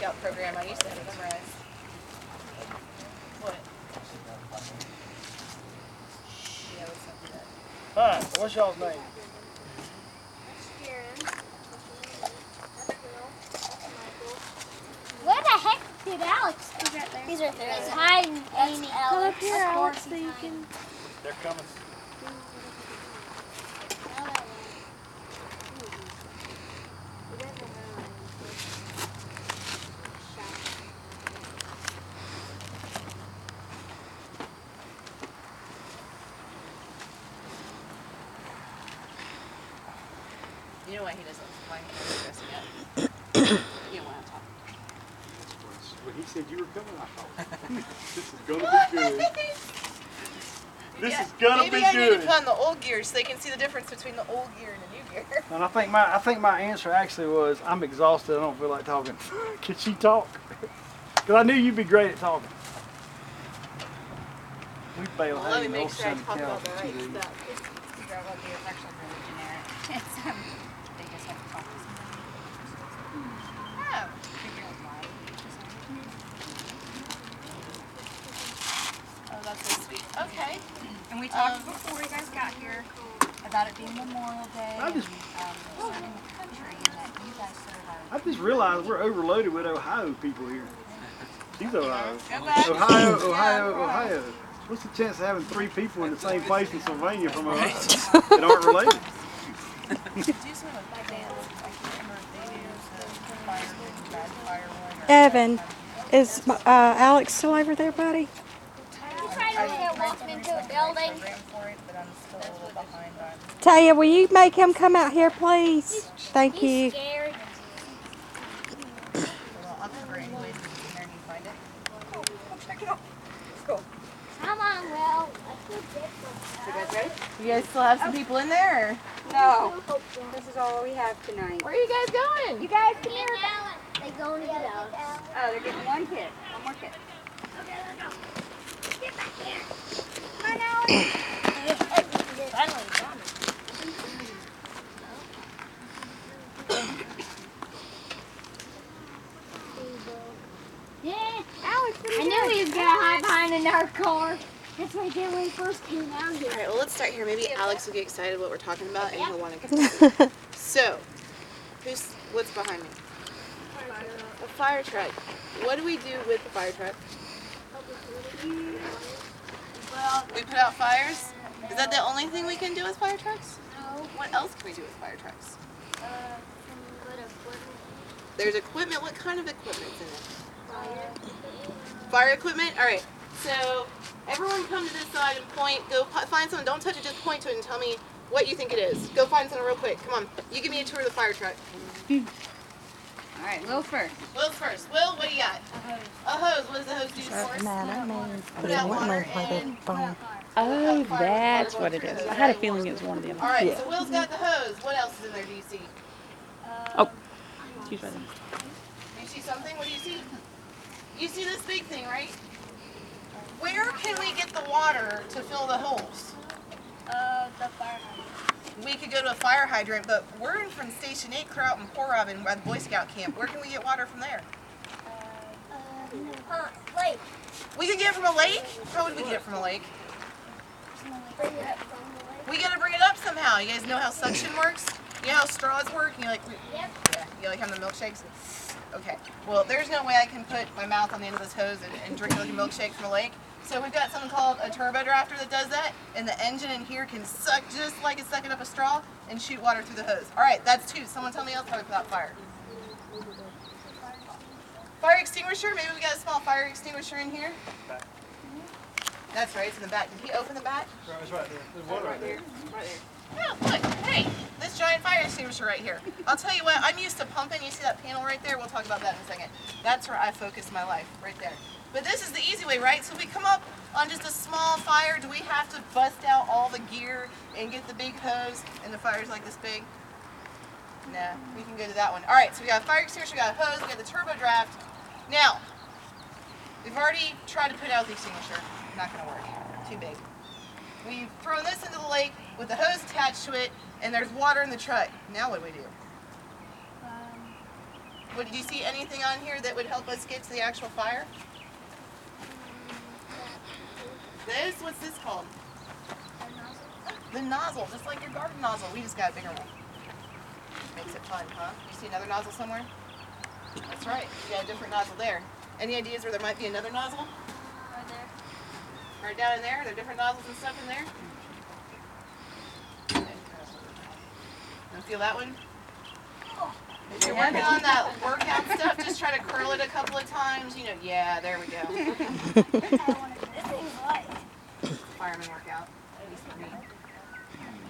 Scout program. I used to have it memorized. What? Yeah, what's something that? Hi, what's y'all's name? Where the heck did Alex? He's right there. He's right there. He's hiding. Amy. Come up here, Alex, so you can. They're coming. You know why he doesn't like dressing up? You don't want to talk. When he said you were coming, I thought, this is gonna be good. This is gonna be Maybe I need to good. put on the old gear so they can see the difference between the old gear and the new gear. And I think my answer actually was, I'm exhausted. I don't feel like talking. Can she talk? Because I knew you'd be great at talking. We failed. Well, let me having make old sure I son talk Cal about the right today. stuff. Gravel gear is actually really generic. It's, they just have to talk to somebody. Oh. Figure out why. Oh, that's so sweet. Okay. And we talked before you guys got here about it being Memorial Day I just- and serving the country, and that you guys serve our. I just realized we're overloaded with Ohio people here. She's Ohio. Go back. Ohio. What's the chance of having 3 people in the same place in Sylvania from Ohio that aren't related? Do some of the dance. I can't remember if they do the fire and bad fire one. Or Evan, is Alex still over there, buddy? He's right over there walking into a building. program for it, but I'm still a little behind on. Taya, will you make him come out here, please? Thank you. He's scared. Well, I'll cover it anyways. If you can find it. Oh, check it out. Cool. Come on, Will. I feel different. You guys ready? You guys still have some people in there? Or? No, this is all we have tonight. Where are you guys going? You guys come here. They going to get out. Oh, they're getting one kid. One more kid. Get back here. Come on, Alex. Finally, done. Yeah, Alex. I knew he was gonna hide behind another car. That's why I did when he first came out here. All right, well, let's start here. Maybe Alex will get excited what we're talking about, and he'll want to get started. So, what's behind me? A fire truck. What do we do with the fire truck? We put out fires? Is that the only thing we can do with fire trucks? No. What else can we do with fire trucks? Some good equipment. There's equipment. What kind of equipment's in it? Fire. Fire equipment? All right. So, everyone come to this side and point. Go find someone. Don't touch it. Just point to it and tell me what you think it is. Go find someone real quick. Come on. You give me a tour of the fire truck. All right, Will first. Will's first. Will, what do you got? A hose. What does the hose do for us? Put out water and Oh, that's what it is. I had a feeling it was one of them. all right. So Will's got the hose. What else is in there? Do you see? Oh, excuse me. Do you see something? What do you see? You see this big thing, right? Where can we get the water to fill the holes? The fire hydrant. We could go to a fire hydrant, but we're in from Station 8, clear out in Poor Robin at the Boy Scout camp. Where can we get water from there? Lake. We can get it from a lake? How would we get it from a lake? Bring it up from the lake. We gotta bring it up somehow. You guys know how suction works? You know how straws work? You like, Yep. yeah, you like having the milkshakes? Okay. Well, there's no way I can put my mouth on the end of this hose and drink like a milkshake from a lake. So we've got something called a turbo drafter that does that, and the engine in here can suck just like it's sucking up a straw and shoot water through the hose. All right, that's 2. Someone tell me else how we put out fire. Fire extinguisher. Maybe we got a small fire extinguisher in here. That's right. It's in the back. Did he open the back? It's right there. There's one right there. Right there. Oh, look. Hey, this giant fire extinguisher right here. I'll tell you what. I'm used to pumping. You see that panel right there? We'll talk about that in a second. That's where I focus my life, right there. But this is the easy way, right? So we come up on just a small fire. Do we have to bust out all the gear and get the big hose and the fire's like this big? Nah, we can go to that one. All right, so we got a fire extinguisher, we got a hose, we got the turbo draft. Now, we've already tried to put out the extinguisher. Not gonna work, too big. We've thrown this into the lake with the hose attached to it, and there's water in the truck. Now what do we do? Would you see anything on here that would help us get to the actual fire? This, what's this called? The nozzle, just like your garden nozzle. We just got a bigger one. Makes it fun, huh? You see another nozzle somewhere? That's right. You got a different nozzle there. Any ideas where there might be another nozzle? Right there. Right down in there? Are there different nozzles and stuff in there? You feel that one? If you're working on that workout stuff, just try to curl it a couple of times. You know, yeah, there we go. This thing's light. Fireman workout. At least for me.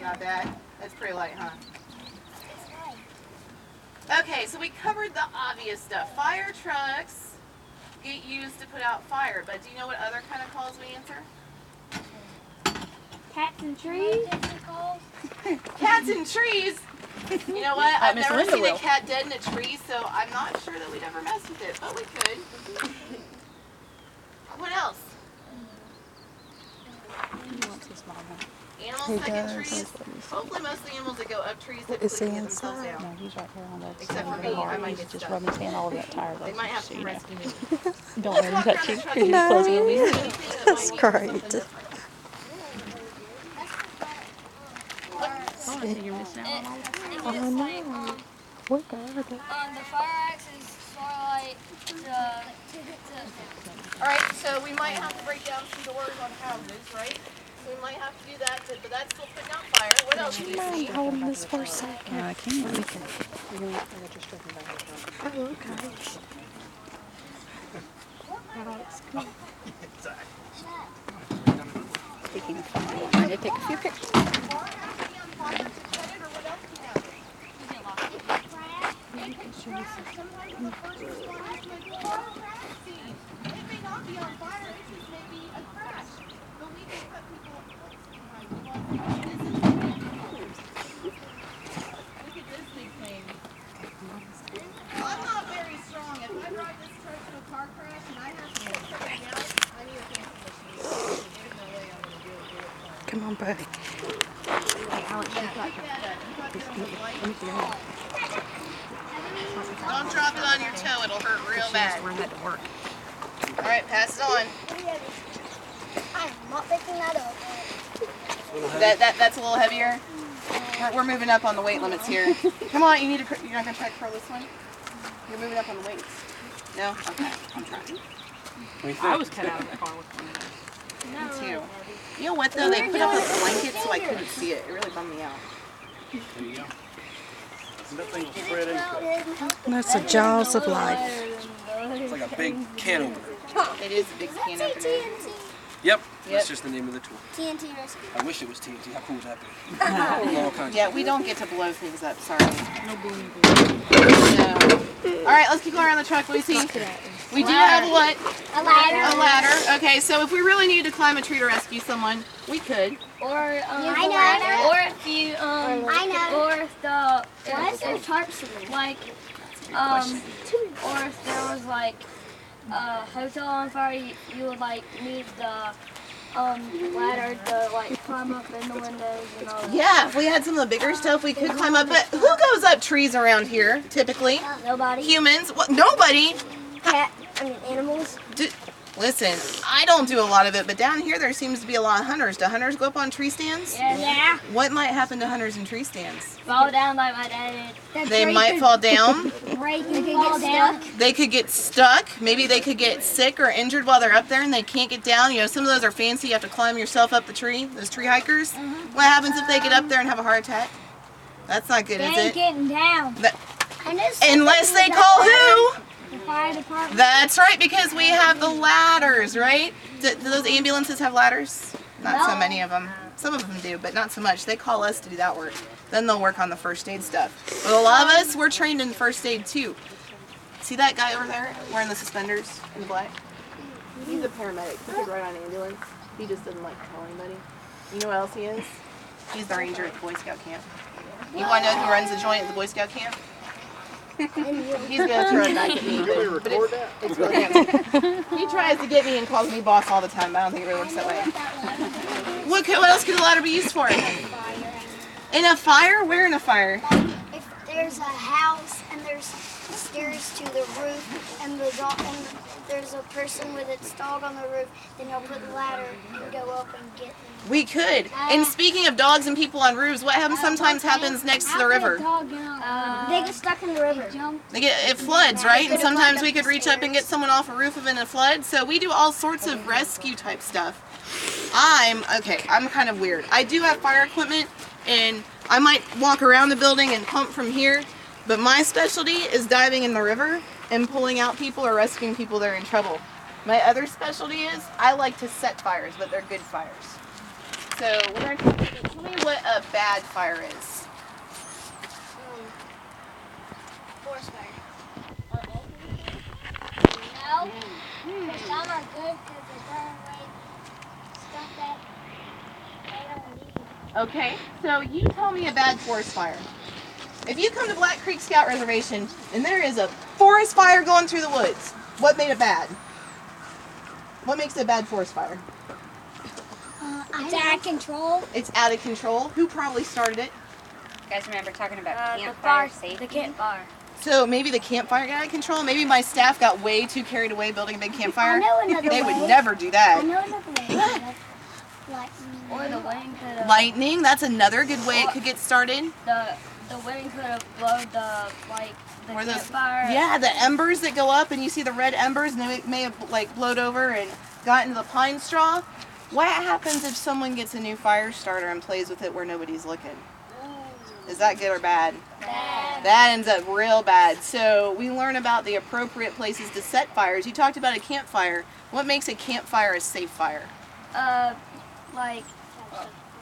Not bad. That's pretty light, huh? Okay, so we covered the obvious stuff. Fire trucks get used to put out fire, but do you know what other kind of calls we answer? Cats and trees. Cats and trees! You know what? I've Miss never Linda seen a will. cat dead in a tree, so I'm not sure that we'd ever mess with it, but we could. What else? Animals that get trees. Hopefully most of the animals that go up trees typically Is he can get themselves inside? down. No, he's right here on the Except for me, I might get just stuck. rubbing his hand all over that tire. They might have so to you know. rescue me. Don't Let's let him walk touch around you the truck because and you're see closing if on we me. see anything that That's might need something great. different. Oh, I see you're missing out on all that. It Oh, gets like, no. What are they? the fire axe is sort of like Alright, so we might have to break down some doors on houses, right? So we might have to do that, but that's still putting out fire. What else do you see? Mind holding this for a second? I can't. Oh, okay. Speaking of fire, I need to take a few pictures. Car has to be on fire to cut it, or what else can happen? It can crash. Sometimes the first responders might go, oh, crash scene. It may not be on fire, it just may be a crash. But we can put people behind you. Look at this big thing. I'm not very strong. If I drive this truck to a car crash and I have to put something out, I need a fancy machine. There's no way I'm going to be able to do it. Come on, buddy. Don't drop it on your toe, it'll hurt real bad. Wear that to work. Alright, pass it on. I'm not picking that up. That's a little heavier. We're moving up on the weight limits here. Come on, you're not gonna try to curl this one? You're moving up on the weights. No? Okay, I'm trying. I was cut out of the car with one of those. Me too. You know what though? They put up a blanket so I couldn't see it. It really bummed me out. There you go. And that thing will spread into it. That's the jaws of life. It's like a big can opener. It is a big can opener. Yep, Yep. that's just the name of the tool. TNT rescue. I wish it was TNT. How cool would that be? All kinds Yeah, we don't get to blow things up, sorry. No. Alright, let's keep going around the truck, Lucy. We do have what? A ladder. A ladder. Okay, so if we really needed to climb a tree to rescue someone, we could. Or I know. Or if you I know. Or if the if tarps like or if there was like a hotel on fire, you would like need the ladder to like climb up in the windows and all that. Yeah, if we had some of the bigger stuff, we could climb up. But who goes up trees around here, typically? Nobody. Humans? What? Nobody. Animals. Listen, I don't do a lot of it, but down here there seems to be a lot of hunters. Do hunters go up on tree stands? Yeah. What might happen to hunters in tree stands? Fall down like my dad did. They might fall down. Break and fall down. They could get stuck. Maybe they could get sick or injured while they're up there and they can't get down. You know, some of those are fancy. You have to climb yourself up the tree. Those tree hikers. What happens if they get up there and have a heart attack? That's not good, They is ain't it? getting down. That- Unless they call who? The fire department. That's right, because we have the ladders, right? Do those ambulances have ladders? Not so many of them. Some of them do, but not so much. They call us to do that work. Then they'll work on the first aid stuff. But a lot of us, we're trained in first aid too. See that guy over there wearing the suspenders in the black? He's a paramedic. He could ride on an ambulance. He just doesn't like to tell anybody. You know what else he is? He's the ranger at the Boy Scout camp. You want to know who runs the joint at the Boy Scout camp? He's gonna throw it back at me. Can we But record that? it's really handsome. He tries to get me and calls me boss all the time, but I don't think it really works that way. What else could a ladder be used for? In a fire? Where in a fire? If there's a house and there's stairs to the roof, and there's a person with its dog on the roof. Then you'll put the ladder and go up and get them. We could. And speaking of dogs and people on roofs, what happens sometimes happens next to the river? They get stuck in the river. It floods, right? And sometimes we could reach up and get someone off a roof in a flood. So we do all sorts of rescue type stuff. I'm kind of weird. I do have fire equipment, and I might walk around the building and pump from here, but my specialty is diving in the river and pulling out people or rescuing people that are in trouble. My other specialty is I like to set fires, but they're good fires. So we're going to tell me what a bad fire is. Forest fire. No. Some are good because they burn away stuff that they don't need. Okay, so you tell me a bad forest fire. If you come to Black Creek Scout Reservation and there is a forest fire going through the woods, what made it bad? What makes it a bad forest fire? It's out of control. It's out of control. Who probably started it? You guys remember talking about The campfire fire, safety? the campfire. So maybe the campfire got out of control. Maybe my staff got way too carried away building a big campfire. I know another They way. would never do I that. know another way. Like, Or the wind could have. Lightning, that's another good way it could get started. The wind could have blown the Or those- campfire. Yeah, the embers that go up and you see the red embers and they may have like blowed over and got into the pine straw. What happens if someone gets a new fire starter and plays with it where nobody's looking? Is that good or bad? Bad. That ends up real bad. So we learn about the appropriate places to set fires. You talked about a campfire. What makes a campfire a safe fire? Like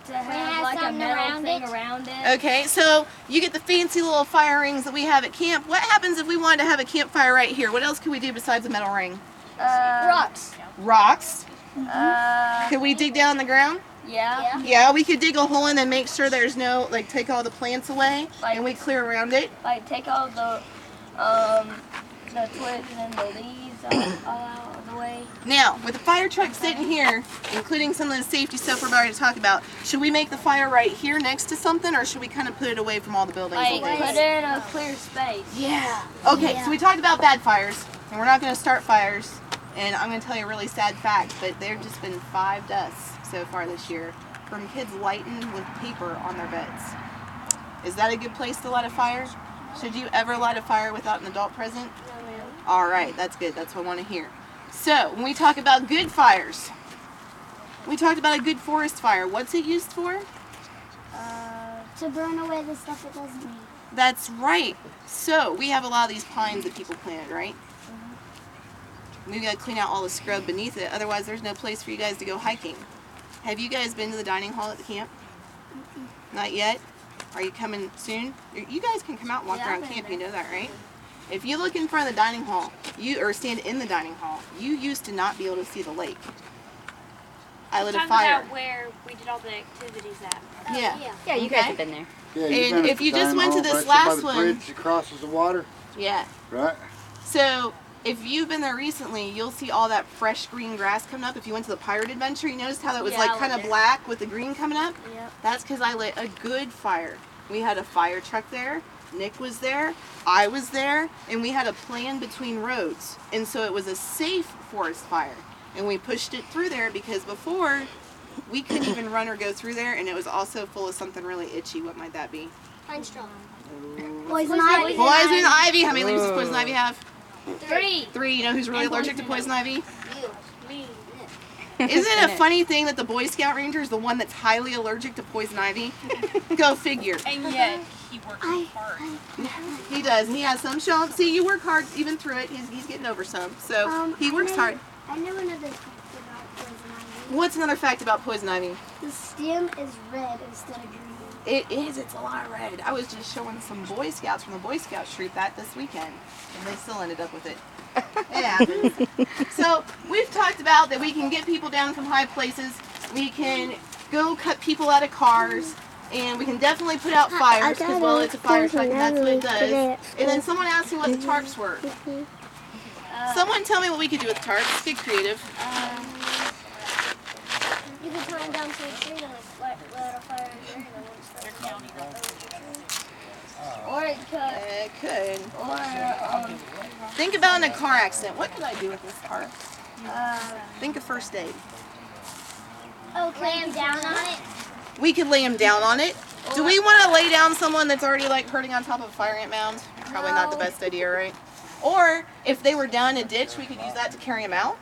to have have like a something metal around thing it. around it. Okay, so you get the fancy little fire rings that we have at camp. What happens if we wanted to have a campfire right here? What else could we do besides a metal ring? rocks. Rocks. Uh, Could we dig down in the ground? yeah. Yeah, we could dig a hole in and make sure there's no, like take all the plants away Like- and we clear around it. Like take all the twigs and the leaves all out of the way. Now, with the fire truck sitting here, including some of the safety stuff we're about to talk about, should we make the fire right here next to something or should we kind of put it away from all the buildings? Like and put things? it in a clear space. Yeah. Okay, so we talked about bad fires, and we're not going to start fires. And I'm going to tell you a really sad fact, but there have just been 5 deaths so far this year from kids lighting with paper on their beds. Is that a good place to light a fire? Should you ever light a fire without an adult present? All right, that's good. That's what I want to hear. So, when we talk about good fires, we talked about a good forest fire. What's it used for? To burn away the stuff it doesn't need. That's right. So, we have a lot of these pines that people planted, right? We got to clean out all the scrub beneath it, otherwise there's no place for you guys to go hiking. Have you guys been to the dining hall at the camp? Not yet? Are you coming soon? You guys can come out and walk Yeah, I've around been camp, there. you know that, right? If you look in front of the dining hall, or stand in the dining hall, you used to not be able to see the lake. I lit a Talking fire. about where we did all the activities at. Yeah. Yeah, you Okay. guys have been there. Yeah, And been at if the you just dining went to hall this right last by the one- bridge that crosses the water, Yeah. right? So, if you've been there recently, you'll see all that fresh green grass coming up. If you went to the Pirate Adventure, you noticed how that was Yeah, like I kind of did. black with the green coming up? Yep. That's because I lit a good fire. We had a fire truck there, Nick was there, I was there, and we had a plan between roads. And so it was a safe forest fire. And we pushed it through there because before, we couldn't even run or go through there, and it was also full of something really itchy. What might that be? Pine straw. Poison ivy. Poison ivy! How many leaves does poison ivy have? 3. 3. You know who's really And allergic to poison ivy? Me. Isn't it a funny thing that the Boy Scout Ranger is the one that's highly allergic to poison ivy? Go figure. And yet, he works hard. He does. He has some show up. See, you work hard even through it. He's getting over some. So he works hard. I know another fact about poison ivy. What's another fact about poison ivy? The stem is red instead of green. It is. It's a lot of red. I was just showing some Boy Scouts from the Boy Scout troop that this weekend, and they still ended up with it. Yeah. So we've talked about that we can get people down from high places. We can go cut people out of cars. And we can definitely put out fires because, well, it's a fire truck and that's what it does. And then someone asked me what the tarps were. Someone tell me what we could do with tarps. Get creative. You can tie them down to a tree and let a fire in there and it won't start. Or it could, It could. or, Think about in a car accident. What could I do with this car? uh, Think of first aid. Oh, lay him down on it. We could lay him down on it. Do we want to lay down someone that's already like hurting on top of a fire ant mound? Probably not the best idea, right? Or if they were down in a ditch, we could use that to carry them out.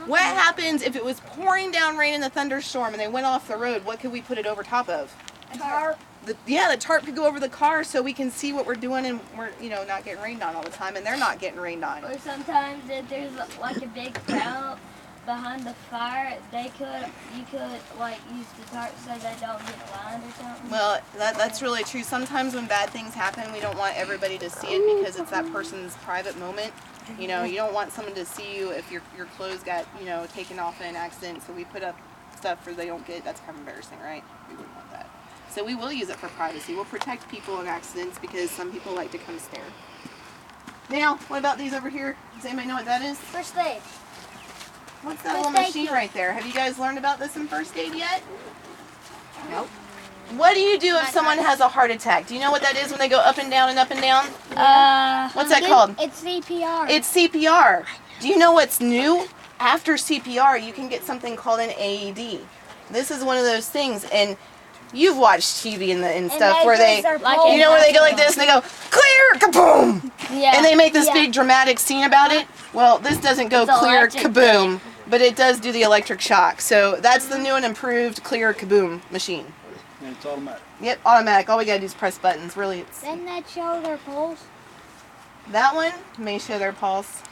What happens if it was pouring down rain in a thunderstorm and they went off the road? What could we put it over top of? tarp. The tarp could go over the car so we can see what we're doing and we're, not getting rained on all the time and they're not getting rained on. Or sometimes if there's like a big crowd behind the fire, you could like use the tarp so they don't get blind or something. Well, that's really true. Sometimes when bad things happen, we don't want everybody to see it because it's that person's private moment. You don't want someone to see you if your clothes got, taken off in an accident. So we put up stuff where they don't get, that's kind of embarrassing, right? We wouldn't want that. So we will use it for privacy. We'll protect people in accidents because some people like to come stare. Now, what about these over here? Does anybody know what that is? First aid. What's that First little aid machine kit. right there? Have you guys learned about this in first aid yet? Nope. What do you do if someone has a heart attack? Do you know what that is when they go up and down and up and down? What's that called? It's CPR. It's CPR. Do you know what's new? After CPR, you can get something called an AED. This is one of those things, and you've watched TV and stuff where they, Like where they go like this and they go, clear, kaboom! Yeah. And they make this big dramatic scene about it. Well, this doesn't go It's clear, electric kaboom, but it does do the electric shock. So that's the new and improved clear, kaboom machine. And it's automatic. Yep, automatic. All we gotta do is press buttons. Really, it's Didn't that show their pulse? that one may show their pulse.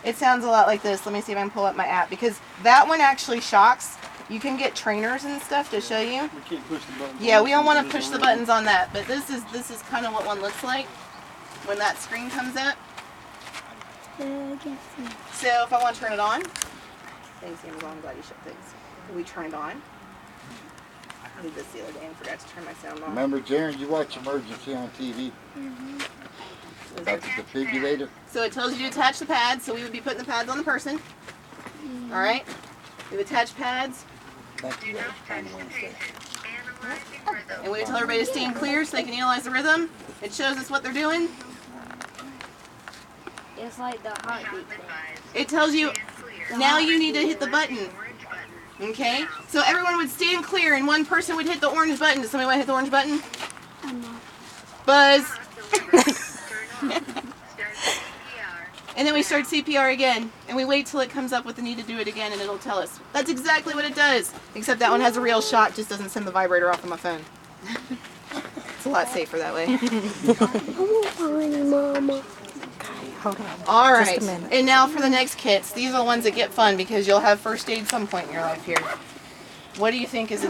It sounds a lot like this. Let me see if I can pull up my app because that one actually shocks. You can get trainers and stuff to show you. We can't push the button. Yeah, we don't want to push the buttons on that, but this is kind of what one looks like when that screen comes up. So if I want to turn it on, thanks Amazon, I'm glad you shipped things. We turn it on. I did this the other day and forgot to turn my sound on. Remember, Jaron, you watch Emergency on TV? That's the defibrillator. So it tells you to attach the pads, so we would be putting the pads on the person. All right? We would attach pads, Thank you. and we would tell everybody to stand clear so they can analyze the rhythm. It shows us what they're doing. It's like the heartbeat thing. It tells you, now you need to hit the button. Okay? So everyone would stand clear and one person would hit the orange button. Does somebody want to hit the orange button? Buzz. And then we start CPR again. And we wait till it comes up with the need to do it again and it'll tell us. That's exactly what it does. Except that one has a real shock, just doesn't send the vibrator off on my phone. It's a lot safer that way. Hold on. All Just right, a minute. and now for the next kits. These are the ones that get fun because you'll have first aid some point in your life here. What do you think is